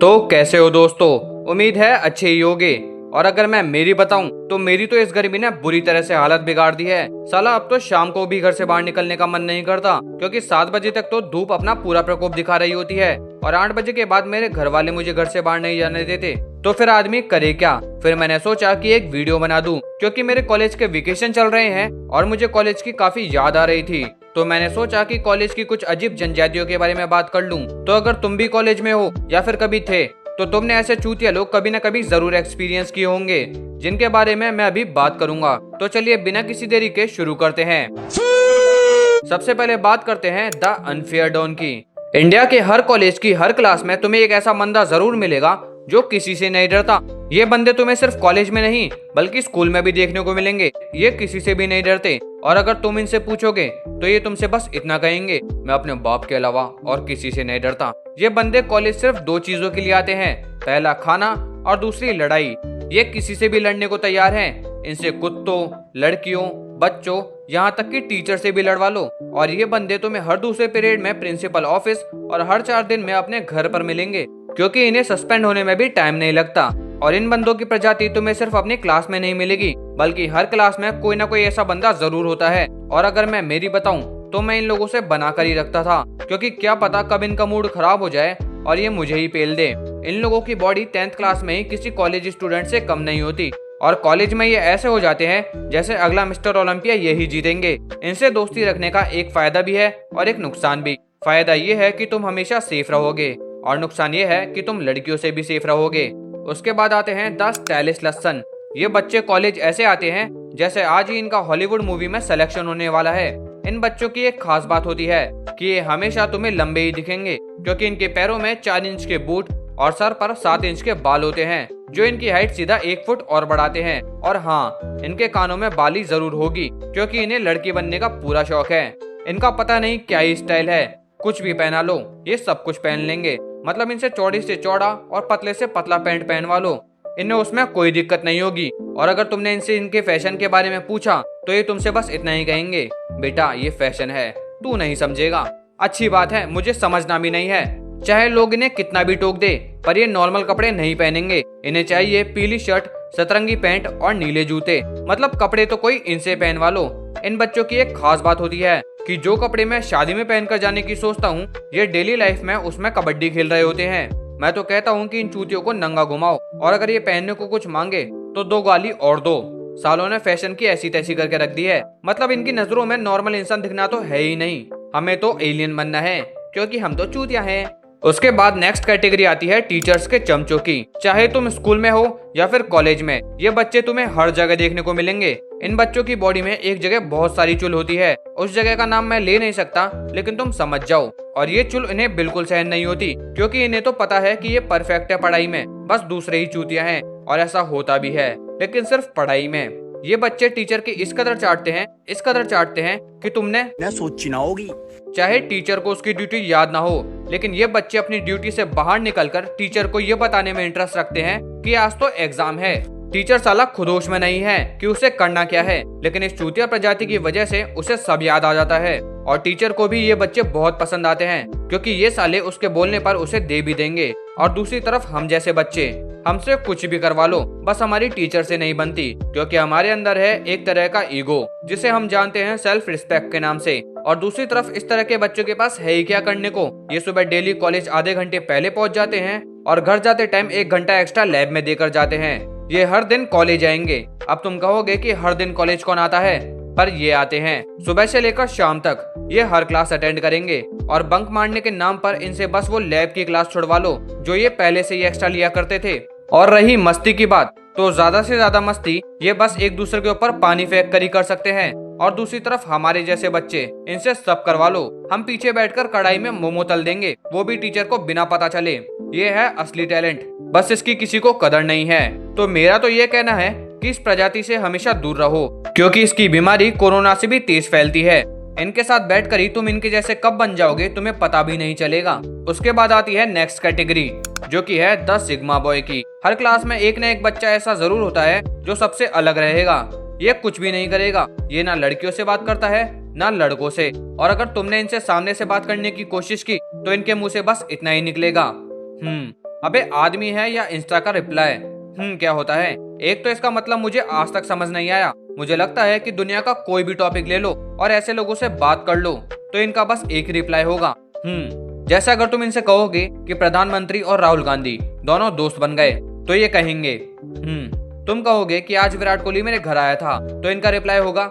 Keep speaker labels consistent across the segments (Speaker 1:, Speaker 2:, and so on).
Speaker 1: तो कैसे हो दोस्तों। उम्मीद है अच्छे ही होगे। और अगर मैं मेरी बताऊं तो मेरी तो इस गर्मी ने बुरी तरह से हालत बिगाड़ दी है। साला अब तो शाम को भी घर से बाहर निकलने का मन नहीं करता, क्योंकि 7 बजे तक तो धूप अपना पूरा प्रकोप दिखा रही होती है और 8 बजे के बाद मेरे घर वाले मुझे घर से बाहर नहीं जाने देते। तो फिर आदमी करे क्या। फिर मैंने सोचा कि एक वीडियो बना दूं, क्योंकि मेरे कॉलेज के वेकेशन चल रहे हैं और मुझे कॉलेज की काफी याद आ रही थी। तो मैंने सोचा कि कॉलेज की कुछ अजीब जनजातियों के बारे में बात कर लूं। तो अगर तुम भी कॉलेज में हो या फिर कभी थे, तो तुमने ऐसे चूतिया लोग कभी न कभी जरूर एक्सपीरियंस किए होंगे, जिनके बारे में मैं अभी बात करूंगा। तो चलिए बिना किसी देरी के शुरू करते हैं। सबसे पहले बात करते हैं द अनफेयर डॉन की। इंडिया के हर कॉलेज की हर क्लास में तुम्हें एक ऐसा बंदा जरूर मिलेगा जो किसी से नहीं डरता। ये बंदे तुम्हें सिर्फ कॉलेज में नहीं बल्कि स्कूल में भी देखने को मिलेंगे। ये किसी से भी नहीं डरते और अगर तुम इनसे पूछोगे तो ये तुमसे बस इतना कहेंगे, मैं अपने बाप के अलावा और किसी से नहीं डरता। ये बंदे कॉलेज सिर्फ 2 चीजों के लिए आते हैं, पहला खाना और दूसरी लड़ाई। ये किसी से भी लड़ने को तैयार हैं। इनसे कुत्तों, लड़कियों, बच्चों, यहाँ तक कि टीचर से भी लड़वा लो। और ये बंदे तुम्हें हर दूसरे पीरियड में प्रिंसिपल ऑफिस और हर 4 दिन में अपने घर पर मिलेंगे, क्योंकि इन्हें सस्पेंड होने में भी टाइम नहीं लगता। और इन बंदों की प्रजाति तुम्हें सिर्फ अपनी क्लास में नहीं मिलेगी, बल्कि हर क्लास में कोई ना कोई ऐसा बंदा जरूर होता है। और अगर मैं मेरी बताऊं तो मैं इन लोगों से बनाकर ही रखता था, क्योंकि क्या पता कब इनका मूड खराब हो जाए और ये मुझे ही पेल दे। इन लोगों की बॉडी 10th क्लास में ही किसी कॉलेज स्टूडेंट से कम नहीं होती और कॉलेज में ये ऐसे हो जाते हैं जैसे अगला मिस्टर ओलंपिया यही जीतेंगे। इनसे दोस्ती रखने का एक फायदा भी है और एक नुकसान भी। फायदा ये है कि तुम हमेशा सेफ रहोगे और नुकसान ये है कि तुम लड़कियों से भी सेफ रहोगे। उसके बाद आते हैं द स्टाइलिश लसन। ये बच्चे कॉलेज ऐसे आते हैं जैसे आज ही इनका हॉलीवुड मूवी में सिलेक्शन होने वाला है। इन बच्चों की एक खास बात होती है कि ये हमेशा तुम्हें लंबे ही दिखेंगे, क्योंकि इनके पैरों में 4 इंच के बूट और सर पर 7 इंच के बाल होते हैं, जो इनकी हाइट सीधा 1 फुट और बढ़ाते हैं। और हाँ, इनके कानों में बाली जरूर होगी, क्योंकि इन्हें लड़की बनने का पूरा शौक है। इनका पता नहीं क्या ही स्टाइल है, कुछ भी पहना लो ये सब कुछ पहन लेंगे। मतलब इनसे चौड़ी से चौड़ा और पतले से पतला पैंट पहनवा लो, इन्हें उसमें कोई दिक्कत नहीं होगी। और अगर तुमने इनसे इनके फैशन के बारे में पूछा तो ये तुमसे बस इतना ही कहेंगे, बेटा ये फैशन है, तू नहीं समझेगा। अच्छी बात है, मुझे समझना भी नहीं है। चाहे लोग इन्हें कितना भी टोक दे, पर ये नॉर्मल कपड़े नहीं पहनेंगे। इन्हें चाहिए पीली शर्ट, सतरंगी पैंट और नीले जूते। मतलब कपड़े तो कोई इनसे पहनवा लो। इन बच्चों की एक खास बात होती है कि जो कपड़े मैं शादी में पहनकर जाने की सोचता हूँ, ये डेली लाइफ में उसमें कबड्डी खेल रहे होते हैं। मैं तो कहता हूँ कि इन चूतियों को नंगा घुमाओ और अगर ये पहनने को कुछ मांगे तो 2 गाली और दो। सालों ने फैशन की ऐसी तैसी करके रख दी है। मतलब इनकी नजरों में नॉर्मल इंसान दिखना तो है ही नहीं, हमें तो एलियन बनना है, क्योंकि हम तो चूतिया हैं। उसके बाद नेक्स्ट कैटेगरी आती है टीचर्स के चमचों की। चाहे तुम स्कूल में हो या फिर कॉलेज में, ये बच्चे तुम्हें हर जगह देखने को मिलेंगे। इन बच्चों की बॉडी में एक जगह बहुत सारी चुल होती है, उस जगह का नाम मैं ले नहीं सकता, लेकिन तुम समझ जाओ। और ये चुल इन्हें बिल्कुल सहन नहीं होती, क्योंकि इन्हें तो पता है कि ये परफेक्ट है पढ़ाई में, बस दूसरे ही चूतिया हैं। और ऐसा होता भी है, लेकिन सिर्फ पढ़ाई में। ये बच्चे टीचर की इस कदर चाटते हैं कि तुमने
Speaker 2: न सोची ना होगी।
Speaker 1: चाहे टीचर को उसकी ड्यूटी याद ना हो, लेकिन ये बच्चे अपनी ड्यूटी से बाहर निकलकर टीचर को ये बताने में इंटरेस्ट रखते हैं कि आज तो एग्जाम है। टीचर साला खुद होश में नहीं है कि उसे करना क्या है, लेकिन इस चूतिया प्रजाति की वजह से उसे सब याद आ जाता है। और टीचर को भी ये बच्चे बहुत पसंद आते हैं, क्योंकि ये साले उसके बोलने पर उसे दे भी देंगे। और दूसरी तरफ हम जैसे बच्चे, हमसे कुछ भी करवा लो, बस हमारी टीचर से नहीं बनती, क्योंकि हमारे अंदर है एक तरह का ईगो, जिसे हम जानते हैं सेल्फ रिस्पेक्ट के नाम से। और दूसरी तरफ इस तरह के बच्चों के पास है ही क्या करने को। ये सुबह डेली कॉलेज आधे घंटे पहले पहुंच जाते हैं और घर जाते टाइम 1 घंटा एक्स्ट्रा लैब में देकर जाते हैं। ये हर दिन कॉलेज आएंगे। अब तुम कहोगे कि हर दिन कॉलेज कौन आता है, पर ये आते हैं सुबह से लेकर शाम तक। ये हर क्लास अटेंड करेंगे और बंक मारने के नाम पर इनसे बस वो लैब की क्लास छुड़वा लो जो ये पहले से ही एक्स्ट्रा लिया करते थे। और रही मस्ती की बात, तो ज्यादा से ज्यादा मस्ती ये बस एक दूसरे के ऊपर पानी फेंक कर ही कर सकते हैं। और दूसरी तरफ हमारे जैसे बच्चे, इनसे सब करवा लो, हम पीछे बैठकर कढ़ाई में मोमो तल देंगे, वो भी टीचर को बिना पता चले। ये है असली टैलेंट, बस इसकी किसी को कदर नहीं है। तो मेरा तो ये कहना है कि इस प्रजाति से हमेशा दूर रहो, क्योंकि इसकी बीमारी कोरोना से भी तेज फैलती है। इनके साथ बैठकर ही तुम इनके जैसे कब बन जाओगे तुम्हें पता भी नहीं चलेगा। उसके बाद आती है नेक्स्ट कैटेगरी, जो कि है द सिग्मा बॉय की। हर क्लास में एक न एक बच्चा ऐसा जरूर होता है जो सबसे अलग रहेगा। ये कुछ भी नहीं करेगा, ये ना लड़कियों से बात करता है ना लड़कों से, और अगर तुमने इनसे सामने से बात करने की कोशिश की तो इनके मुंह से बस इतना ही निकलेगा, अबे आदमी है या इंस्टा का रिप्लाई? क्या होता है? एक तो इसका मतलब मुझे आज तक समझ नहीं आया। मुझे लगता है कि दुनिया का कोई भी टॉपिक ले लो और ऐसे लोगों से बात कर लो तो इनका बस एक ही रिप्लाई होगा, जैसे अगर तुम इनसे कहोगे कि प्रधानमंत्री और राहुल गांधी दोनों दोस्त बन गए तो ये कहेंगे तुम कहोगे कि आज विराट कोहली मेरे घर आया था तो इनका रिप्लाई होगा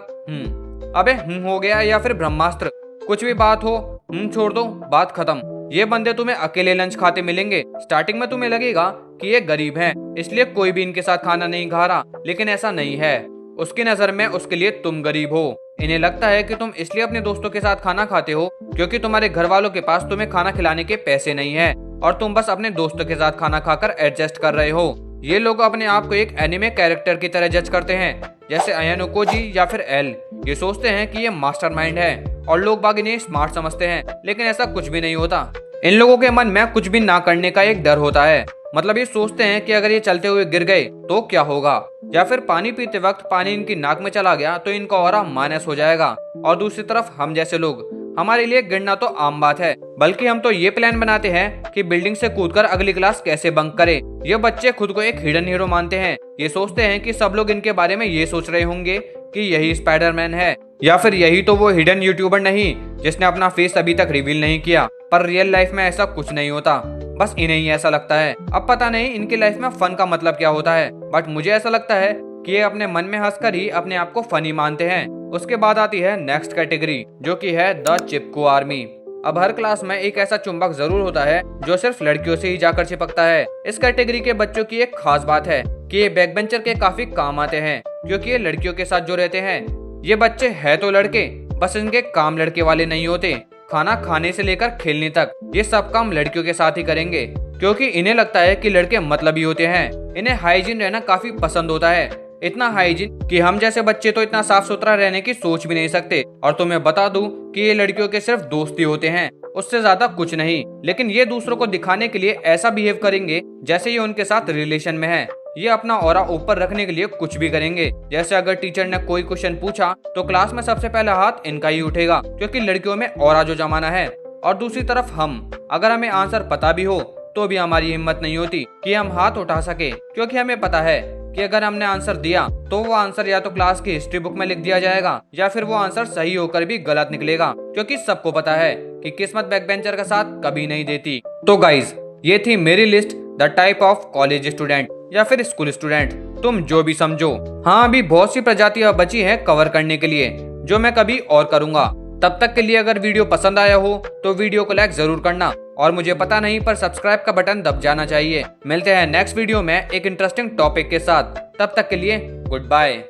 Speaker 1: अबे हो गया, या फिर ब्रह्मास्त्र। कुछ भी बात हो छोड़ दो, बात खत्म। ये बंदे तुम्हें अकेले लंच खाते मिलेंगे। स्टार्टिंग में तुम्हें लगेगा कि ये गरीब हैं, इसलिए कोई भी इनके साथ खाना नहीं खा रहा, लेकिन ऐसा नहीं है। उसकी नजर में उसके लिए तुम गरीब हो। इन्हें लगता है कि तुम इसलिए अपने दोस्तों के साथ खाना खाते हो क्योंकि तुम्हारे घर वालों के पास तुम्हें खाना खिलाने के पैसे नहीं है और तुम बस अपने दोस्तों के साथ खाना खाकर एडजस्ट कर रहे हो। ये लोग अपने आप को एक एनिमे कैरेक्टर की तरह जज करते हैं, जैसे अयानो कोजी या फिर एल। ये सोचते हैं कि ये मास्टरमाइंड है और लोग बाग इन्हें स्मार्ट समझते हैं, लेकिन ऐसा कुछ भी नहीं होता। इन लोगों के मन में कुछ भी ना करने का एक डर होता है। मतलब ये सोचते हैं कि अगर ये चलते हुए गिर गए तो क्या होगा, या फिर पानी पीते वक्त पानी इनकी नाक में चला गया तो इनका ऑरा माइनस हो जाएगा। और दूसरी तरफ हम जैसे लोग, हमारे लिए गिरना तो आम बात है, बल्कि हम तो ये प्लान बनाते हैं कि बिल्डिंग से कूदकर अगली क्लास कैसे बंक करें। ये बच्चे खुद को एक हिडन हीरो मानते हैं। ये सोचते हैं कि सब लोग इनके बारे में ये सोच रहे होंगे कि यही स्पाइडरमैन है, या फिर यही तो वो हिडन यूट्यूबर नहीं जिसने अपना फेस अभी तक रिवील नहीं किया। पर रियल लाइफ में ऐसा कुछ नहीं होता, बस इन्हें ही ऐसा लगता है। अब पता नहीं इनकी लाइफ में फन का मतलब क्या होता है, बट मुझे ऐसा लगता है कि ये अपने मन में हंसकर ही अपने आप को फनी मानते हैं। उसके बाद आती है नेक्स्ट कैटेगरी, जो कि है द चिपकू आर्मी। अब हर क्लास में एक ऐसा चुंबक जरूर होता है जो सिर्फ लड़कियों से ही जाकर चिपकता है। इस कैटेगरी के बच्चों की एक खास बात है कि ये बैक बेंचर के काफी काम आते हैं, क्योंकि ये लड़कियों के साथ जो रहते हैं। ये बच्चे है तो लड़के, बस इनके काम लड़के वाले नहीं होते। खाना खाने से लेकर खेलने तक ये सब काम लड़कियों के साथ ही करेंगे, क्योंकि इन्हें लगता है कि लड़के मतलबी होते हैं। इन्हें हाइजीन रहना काफी पसंद होता है, इतना हाइजीन कि हम जैसे बच्चे तो इतना साफ सुथरा रहने की सोच भी नहीं सकते। और तुम्हें बता दूं कि ये लड़कियों के सिर्फ दोस्ती होते हैं, उससे ज्यादा कुछ नहीं। लेकिन ये दूसरों को दिखाने के लिए ऐसा बिहेव करेंगे जैसे ये उनके साथ रिलेशन में है। ये अपना ऑरा ऊपर रखने के लिए कुछ भी करेंगे। जैसे अगर टीचर ने कोई क्वेश्चन पूछा तो क्लास में सबसे पहला हाथ इनका ही उठेगा, क्योंकि लड़कियों में ऑरा जो जमाना है। और दूसरी तरफ हम, अगर हमें आंसर पता भी हो तो भी हमारी हिम्मत नहीं होती कि हम हाथ उठा सके, क्योंकि हमें पता है कि अगर हमने आंसर दिया तो वो आंसर या तो क्लास की हिस्ट्री बुक में लिख दिया जाएगा, या फिर वो आंसर सही होकर भी गलत निकलेगा, क्योंकि सबको पता है कि किस्मत बैक बेंचर का साथ कभी नहीं देती। तो गाइज, ये थी मेरी list, the type of college student या फिर स्कूल स्टूडेंट, तुम जो भी समझो। हाँ, अभी बहुत सी प्रजातियां बची हैं कवर करने के लिए, जो मैं कभी और करूंगा। तब तक के लिए अगर वीडियो पसंद आया हो तो वीडियो को लाइक जरूर करना, और मुझे पता नहीं पर सब्सक्राइब का बटन दब जाना चाहिए। मिलते हैं नेक्स्ट वीडियो में एक इंटरेस्टिंग टॉपिक के साथ। तब तक के लिए गुड बाय।